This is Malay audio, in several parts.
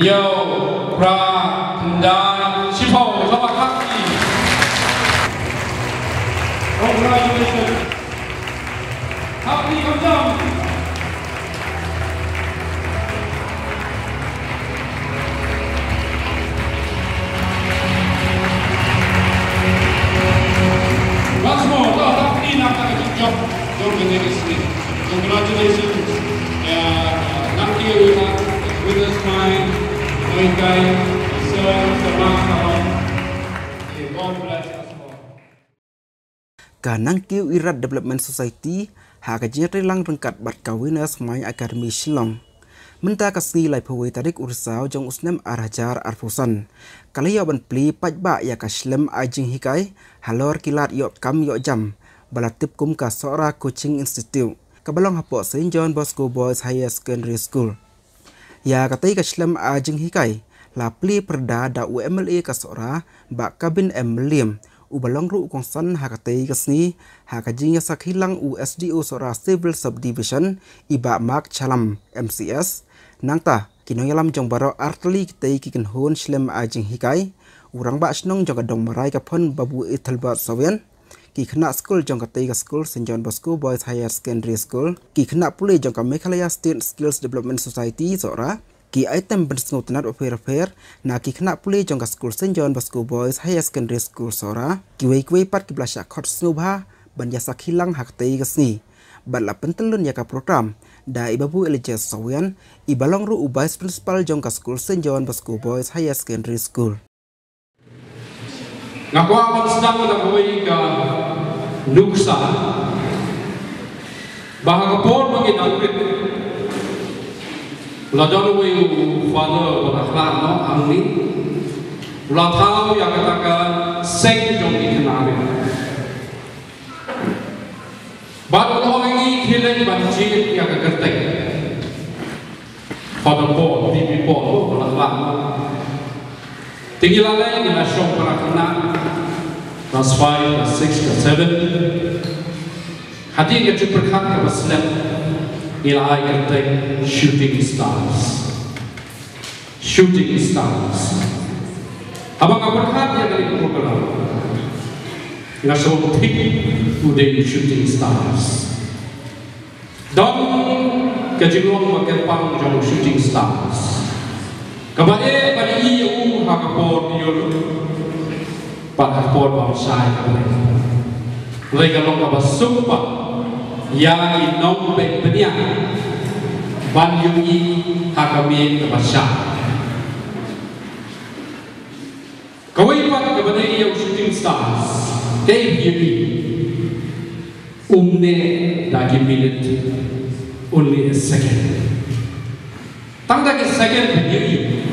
Yo pra dan Shippo selamat pagi. Congratulations. Happy Kamjam. Once more, happy job. Congratulations. Nanti with us mine, God bless us all. Kanang Kiu Irat Development Society hakajinya rilang rengkat bat kawinas mai Akademi Shillong. Menta kasih lai pawai tarik ursau jong usnem arajar arfusan. Kali yaban pli pajba ya kaslem ajing hikai halor kilat yok kam yok jam balatip kum ka Sora Coaching Institute kabalong hapo St. John Bosco Boys Higher Secondary School. Ya katai kaslem ajing hikai la pli perda da UMLA ka Sora ba kabin emliam ubalong ru kongsan hakatai kasni hakajinya sakhilang USDO Sora Civil Subdivision iba mak chalam MCS nangta kinoyalam jong baro artli kitai kikin hon slem ajing hikai urang ba snong jong kadong marai kapon babu italbat sawen ki khna school jong katai ka school St. John Bosco Boys Higher Secondary School ki khna pule jong ka Meghalaya State Skills Development Society Sora ki item bensngo tenat ofer na ki khna pule jong ka school St. John Bosco Boys Higher Secondary School Sora ki wei pat ki blasha khot snubha banya sakhilang haktai kasni bala pentelun ya ka program da ibabu Elijah Sawian ibalong ru vice principal jong ka school St. John Bosco Boys Higher Secondary School. Ngakwa man sedang nagaway ka nuksa bahag por maginagrit ladon way father akhlak no amni lathaw ya kataka seng jong ikanari baru orang hilang banjir yang kegertek pada pol di pol akhlak tinggi lalai di nasyong para kena kelas 5, kelas 6, kelas 7 hati yang berkat ke Muslim nilai kegertek shooting stars abang berkat yang dari program nasyong tik udah shooting stars dan kejulung makin pang jauh shooting stars kabae pada EU hakapor yul pakapor bangsa mereka long kabasumpa ya inom penya banyungi hakami kabasya kawai pat kabae EU shooting stars kay yuni umne dagi minute only a second tangda ke second yuni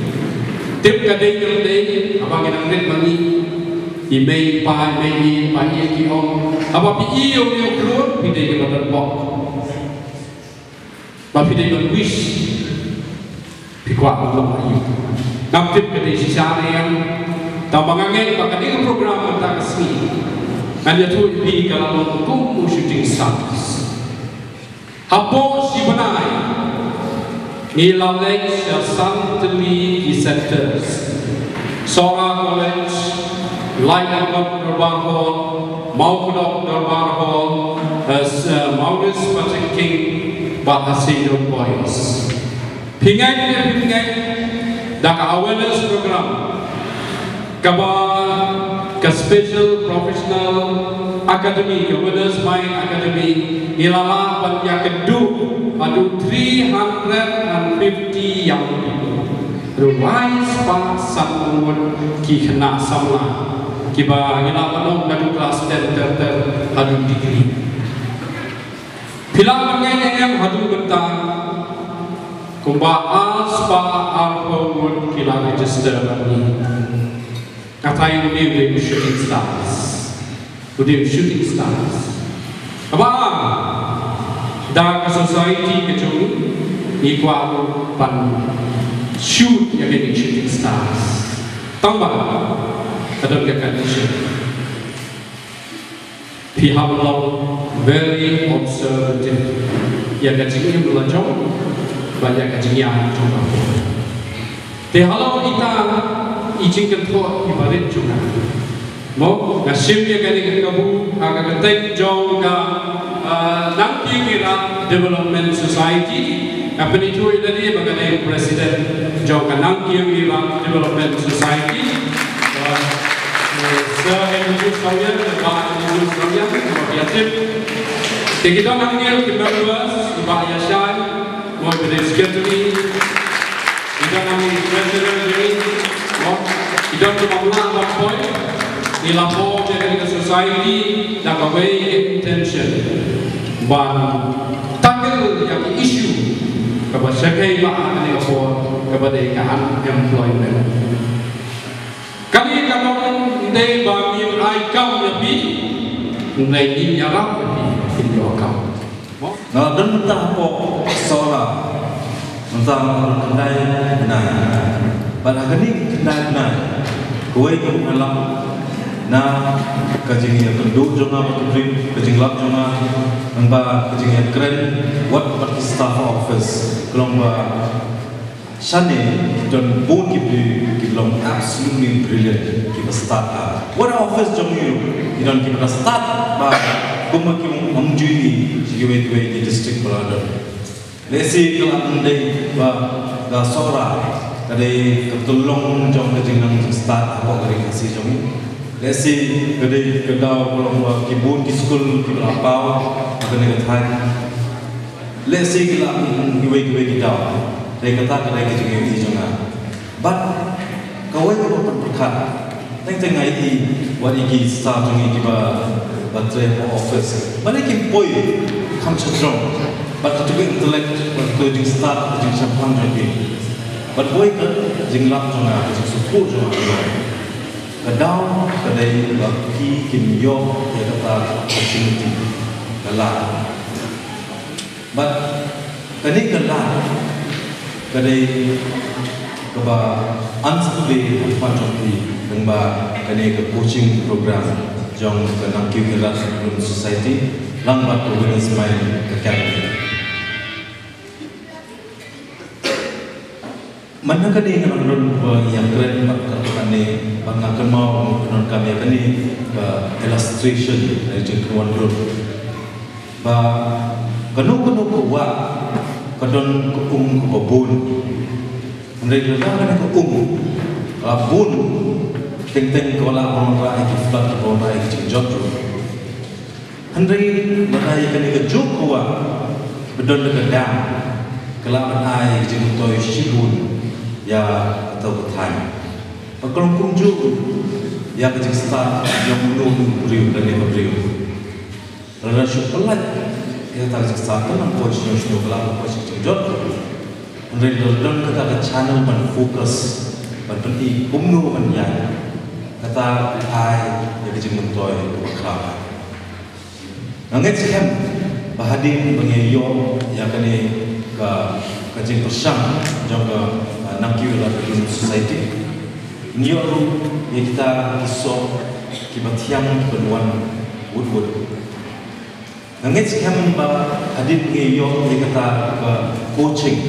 tip kadai kadai abang yang net mani email pa ki on apa pi iyo ni keluar pidai ke badan bok ba pidai ban wish pi kwa Allah ayu nam tip kadai sisa yang tabangangen ba kadai program ta kasni anya tu bi kalau kum shooting stars hapo si banai Nilalek Santali Centers, Sora College, Lightningkop Darbar Hall, Maukudok Darbar Hall, Maurus Patrick King, Bahasido Boys. Pingai, Daka Awareness Program, Kaba Ka Special Professional Academy, Awareness Mind Academy, Nilala Banyak Kedu. Adu 350 young people. Rise pa samun ki khna samla ki ba ngila panong nadu class 10 adu degree. Philang ngai yang adu benta kumba aspa arpon kila register ni. Katai ni shooting stars. Udah shooting stars. Apa? Da ka society ke chung ikwa pan shoot yang ini shooting stars tambah kadang ke condition pihak law very observative yang kacing yang belajar banyak kacing yang coba Te halau ita ijing kentua ibarit juga. Mo ngasim ya kani kabu aga ketek jong ka nang kira development society apa itu tadi mengenai presiden jong ka nang kira development society. Sehendak saya bahkan saya berbiasa. Kita nang kira members bahaya syai mau berdiskusi. Kita nang presiden ini mau kita mengulang lapor di lapor dari society dan kawai intention. Ban tanggal yang isu kepada sekai bahan ini lapor kepada ikan employment. Kami akan dari bagi ikam lebih dari nyarap lebih ikam. Nah, dan mentah po seorang mentah kendai benar. Pada hari kendai benar, kue yang alam na kajing yang kenduk jangan berkebri, kajing lap jangan nampak kajing yang keren. What staff office kelomba Shane John Boone give long absolutely brilliant give a start what office jong you don't give a start ba kuma kim amjuni siwe di district brother lesi kelam dei ba da sora kadai ketulong jong kejingan start apa kari kasi jong lesi kadai kedau kolong ba kibun ki school ki lapau kadai kathai lesi kelam giwe kidau Dari kata kedai kejungan ini juga, but kau itu berkat. Tengah ini, wadi kita start dengan kita baterai office. Mana kita boy, kamu cenderung, but juga intelek, kalau start dengan siapa lagi. But boy kan, jenglah juga, jeng support juga. Kadang kedai bagi kimio ya kata opportunity, kalah. But kini kalah. Kadai keba unsupplay panjangki dengan kadai ke coaching program jong ke nang kira society langbat Women's Mind Academy. Mana kadai yang menurut yang keren katakan ni bangakan mau menurut kami kini illustration dari jengkuan group. Ba kanu kuat kadon ke babun mereka kan ke babun teng kola orang rai flat orang rai jejak Henry merai kan ke jokwa bedon ke dam kelaman ai jengtoi shibun ya atau ketan kalau kunjuk ya ke start yang belum beriu dan yang beriu rada syukulat kita tak sesuatu yang posisi yang kelak posisi jod, menjadi dalam kata channel menfokus, berpenti kumnu menjadi kata ai yang dijemput toy kemakam. Nangat sekian bahadim mengeyo yang kini ke kajing persang juga nakyu dalam society. Niyo yang kita kisah kibatiang benuan wood. Nangat sekian hadir ngeyo yang kata coaching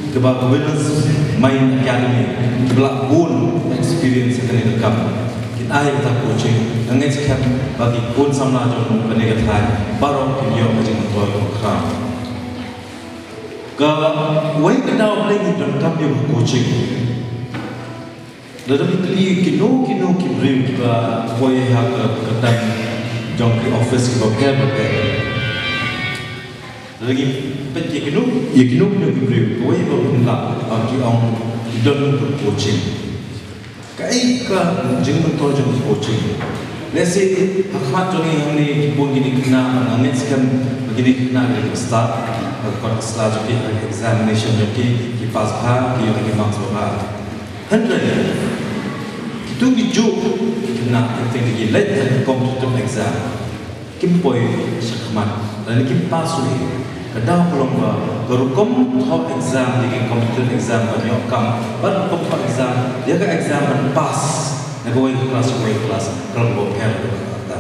ke Women's Mind Academy kebelak pun experience yang kena dekam kita ayat kata coaching nangat sekian bagi pun sama jom penegatan baru ngeyo macam tuan kram ke wai kedau lagi dan kami coaching dalam kali kino kibrim kita wai hak kedan jom ke office kita berker lagi penting yakinu beri kau yang berhendak bagi orang dalam coaching. Kai ka jeng mentor jeng coaching. Let's say hakmat joni yang ni pun gini kena mengangiskan begini kena dari start kalau setelah jadi examination jadi kipas bah dia lagi masuk bah. Hendak itu biju kena penting lagi let competitive exam. Kimpoi sakmat dan kipas ni. Kadang belum berukum top exam di competitive exam banyak kam, ber top exam dia ke exam pas, nak buat kelas kalau buat kerja kita.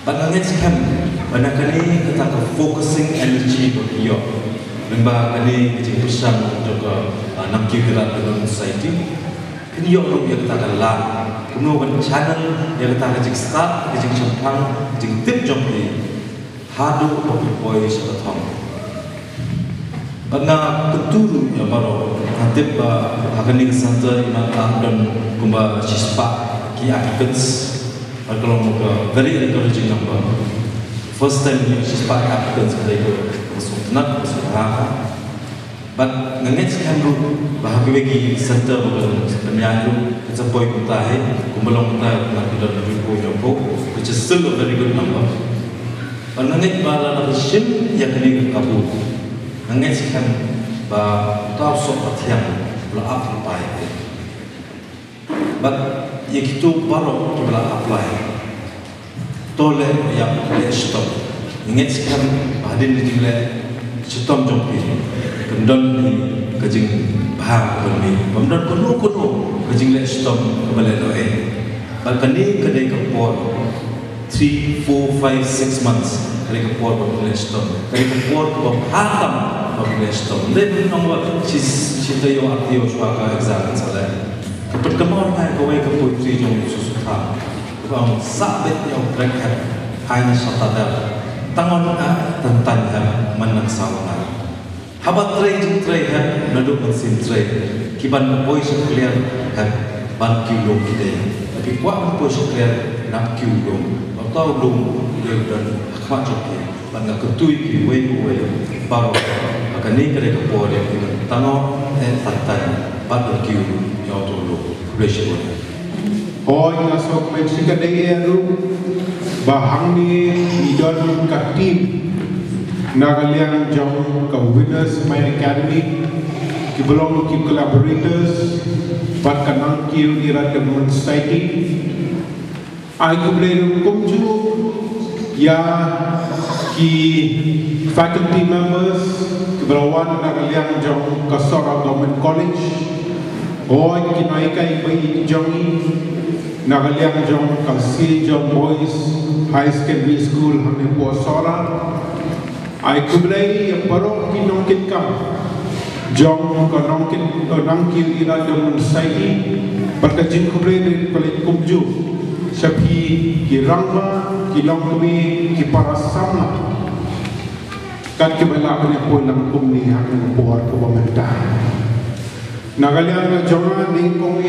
Banyak sekian, banyak kali kita ke focusing energy berdua. Memang kini kecil pesan untuk nak kira dalam society. Ini yang orang kita akan lah. Kemudian channel yang kita kecil start, kecil contoh, kecil tip jom ni. Hadu topi boy sebetul. Karena keturu yang baru nanti akan disantai nak dan kumba sispa ki applicants. Kalau muka very encouraging number. First time you sispa applicants mereka masuk nak masuk hak. But ngengit sekian bahagia bagi center bukan sebenarnya it's a boy kita kumbalong kita nak kita berjumpa which is still a very good number. Ngengit bala nak sim yang kini kabut. Ngengit sekian tahu sok tiang bela apply. But yang itu baru kita apply. Toleh yang stop. Ngengit sekian hadin di jumlah stop jompi. Kendon ni kajing bahag kami. Kemudian kuno kajing le stop kembali doa. Bahkan ni kedai kapor 3, 4, 5, 6 months kedai kapor kembali stop. Kedai kapor berhatam kembali stop. Then nombor cerita yo arti yo suaka exam salah. Kepat kemau mai kawai kapor 3 jom susah. Kau sabit yo berkat hanya satadar. Tangan tentang menang sawana. Habat tray hat naduk mesin tray kiban boy clear hat ban kilo kide tapi kuat boy clear nak kilo atau dum dan khmat joki ban nak ketui ki we baru akan ni kare ke por dia tango tantan ban kilo yo tolo ratio hoy nasok Mexico de ru bahang ni idon ka team Nagaliang jauh ke winners main academy, ki belong ki collaborators, bat kanang ki ira development society. Aku boleh kumju ya ki faculty members, ki belawan nagaliang jauh ke Sora Government College, oi ki naikai bayi jongi, nagaliang jauh ke Si John Boys High Secondary School hamne po Sora. Aku beli yang baru ki nongkin kam, jom ko nongkin ira dalam society, berkajin ku beli dari kolej kumju, sapi ki rangba, ki longkumi, ki parasama, kan ki bela kene pun nang kumni hang buat ko pemerintah. Nagalian jonga ningkong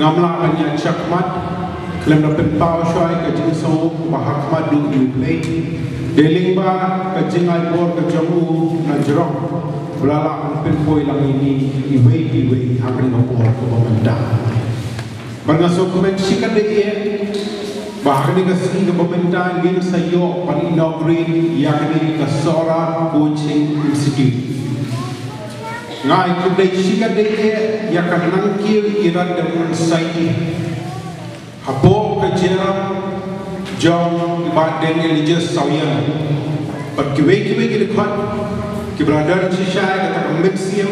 ngamla anya chakmat, klem na penpau syai kajin so bahakmat du play. Deling ba kajing albor kajamu na jerong belala ang pinpoy lang ini iway hakin ng buhat ko pemerintah. Bangasok kumensikan deh bahkan ni kasi ng pemerintah ngin sa iyo pan-inaugurate yakni ka Sora Coaching Institute. Ngai kumensikan deh yakan nangkir iran dengan society. Habo kajiran jom badan religious sawian berkiwe dekat keberadaan sisai kata museum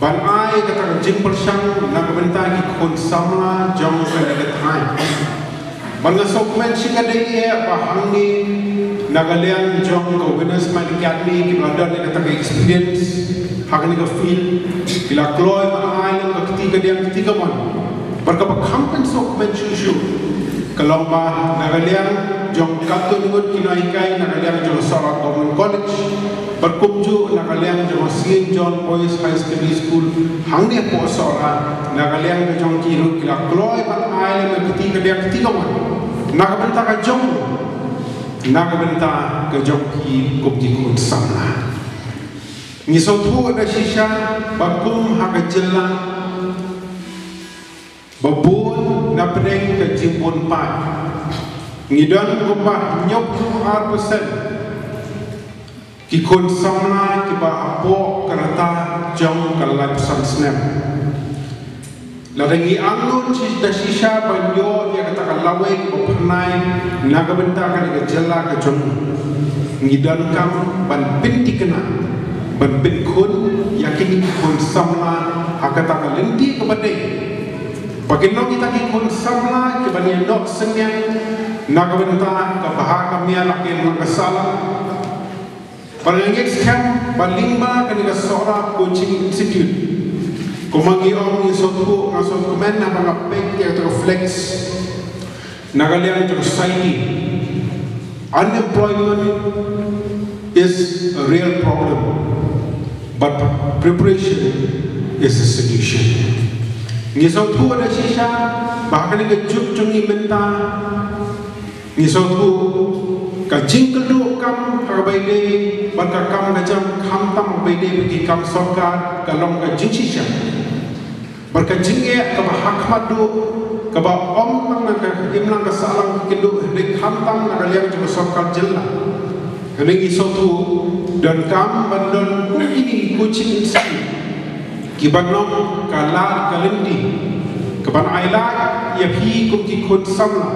ban ai kata jing persang nak bentar ki kon samla jom dekat hai ban ngasok men sikadai bahang ni nagalian jom ko winners man academy keberadaan kata experience hakni ko feel kila kloy ban ai nak ketiga man berkapa kampen sok men shushu kalau bah nagaliang jom kanto nungut kinaikai nagaliang jom Sora Government College berkumju nagaliang jom St. John Boys High Secondary School hangnya po Sora nagaliang jom kiru kila kloy ban ai le ketiga man nagabenta ka jom ke jom ki kubji kun samla ngisotu ada shisha bakum hakajelang babun na pedeng ke jimpun pat ngidon gubah nyok 4% ki kon samla ki ba apo karata jong kalai pesan snem ladangi angun da shisha banyo ya kata kalawe ki bapernai naga benta ka ni jela ka jong ngidon kam ban pinti kena ban bin kun yakin ki kon samla hakata kalenti ke badai Bagaimana kita kikun samla kebanian dok senyang nagawenta kabaha kami alak yang mengesalah Next camp balingba kanila Sora Coaching Institute. Kumangi om ni sotu ngasot kumen na mga pek yang terflex nagalian society. Unemployment is a real problem, but preparation is a solution. Ngisotu ada sisa bahkan ni juk cungi menta ngisotu kajing kedua kam harbaide baka kam kajam kam tam baide bagi kam sorkar kalong kajing sisa berkajing ya kaba hakmadu kaba om nang nak imlang kasalang kedua dek kam tam nakaliang juga sorkar jela hengi sotu dan kam bandon ini kucing institute kibanom kalat kalendi keban ailat ya hi kum ki khut samla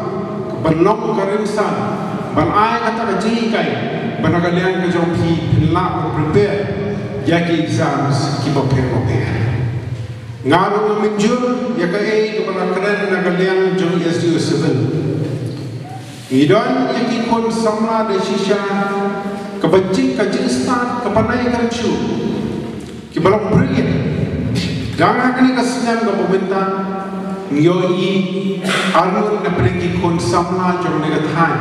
kebanom karinsan ban ai kata kaji kai banagalian ke jom hi la prepare ya ki exams ki prepare ngaru menjur ya ka ke banagalian nagalian jom SDU 7 idon ya ki khut samla de shisha kebancing kaji start kepanai kan chu ki balam brilliant jangan kini kesenang ke pemerintah ngiyoi arun na pergi kon samla jom negat hai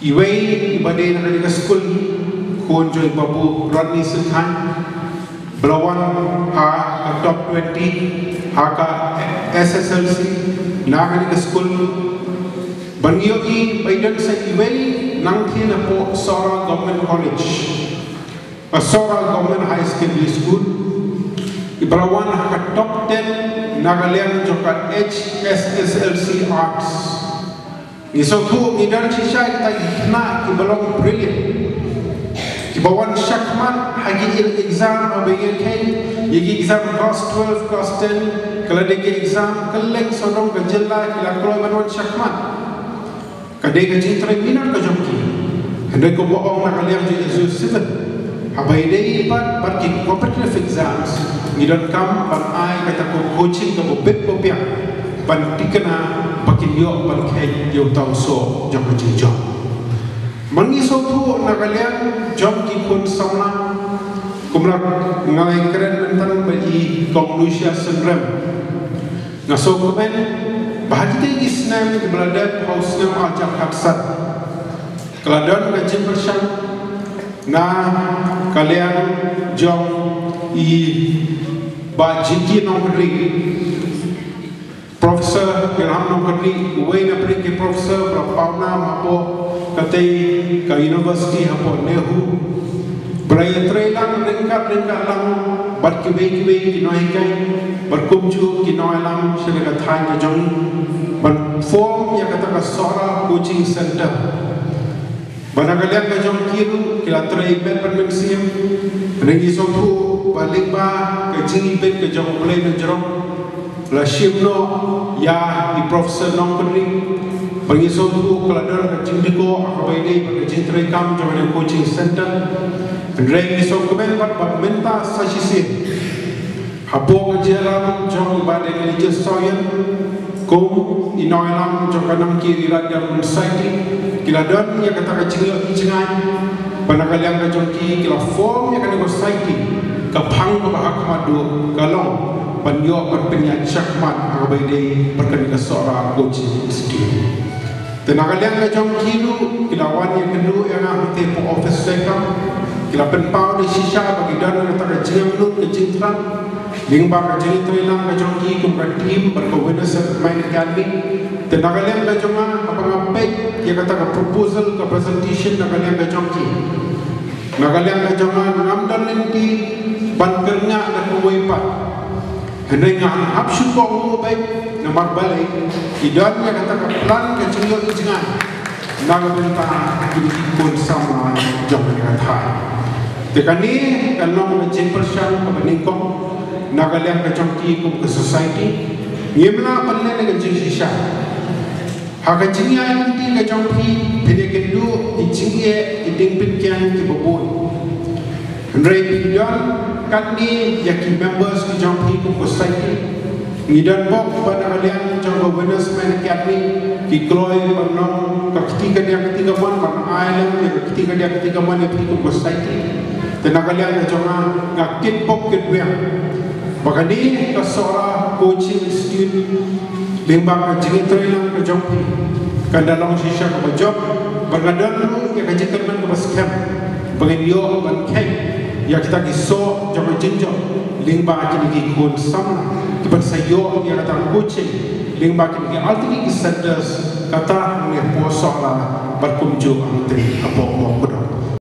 iwei ibadai na kani ke school kon jom babu Rodney Sultan belawan ha ke top 20 ha ke SSLC na kani ke school bangiyoi baidan sa iwei nang na po Sora Government College Sora Government High Secondary School ibalawan ke top 10 nagalian joka HSSLC Arts isotu ngidan sisa kita ikna kibalong brilliant kibawan syakman hagi exam abayan kai yigi exam class 12 class 10 kalau deki exam keleng sodong kejela kila kalau banwan syakman kadai gaji terminat ke jomki hendak ko boong nagalian di SDU 7 abai dei bat ki competitive exams ngidon kam ban ai kata ko coaching ko bet popia ban tikena pakin yo ban kai yo tau so jom jom mangi so tu nagalian jom ki kun sauna kumla ngai keren mentan bagi Konglusia Syndrome ngaso komen bahagi isnam belada house nam ajak haksat keladon kajin persyang na kalian jom i bajiki nomri Profesor Ilham nomri uwe na pergi Profesor berpauna mapo katai ke University hapo Nehu beraya trelang lengkap lang berkibai-kibai kinoikai berkumju kinoilam syarikat thai jong ban form yang kata ke Sora Coaching Center banagalian ka jom kiru kila tray ben permensiam nengi sotu balik ba ke jingi ben ke jom play na jrom la shimno ya di professor nongkri bangi sotu kala don ka jindiko akabai dei ke jing tray kam jom ne coaching center rengi sotu ben bat menta sashisi hapo ke jeram jom ba de religious soyan kom inoilam jom kanam kiri radam society kila don ya kata kecil ijangan panakalian kajonki kila form ya kata society kapang ke bahak madu galong panyo penyak syakmat abai dei berkani ke Sora Coaching Institute tenakalian kajonki lu kila wan yang kedua yang amte po office sekam kila penpau di sisa bagi don kata kecil lu kecintran lingba kecil itu ilang kajonki kumkan tim berkoordinasi main academy tenakalian kajonga apa ngapai dia kata ke proposal ke presentation nagalian kajongki nagalian kajonga ngamdan nanti bankernya dan kuwaipat hendak ngan hapsu kong baik nomor balik idannya kata ke plan kecil ijangan nagabenta ikut sama jangan kata tekani kalau menjadi persyaratan kebeningkong nagalian kajongki ke society ngimla panen dengan sisa haka jingi nanti ke jompi pede kendu jingi iding pitkian ke bobon Andre pidon kandi yaki members ke jompi ku society ngidan bok pada kalian jompo Venus main academy ki kloy panom ka ketiga yang ketiga mon pan island yang ketika dia ketika mana ikut society tenaga lihat jangan ngakit pop kedua bahkan ni kesora coaching institute lembang kejian training ke jompi kan dalam sisa ke job bergadang yang kejian man ke baskem pengendio ban kek ya kita kisah jangan jenjang lembang kini kun sama kiban sayo yang datang coaching lembang kini altini kisadas kata ni posok lah berkunjung antri apa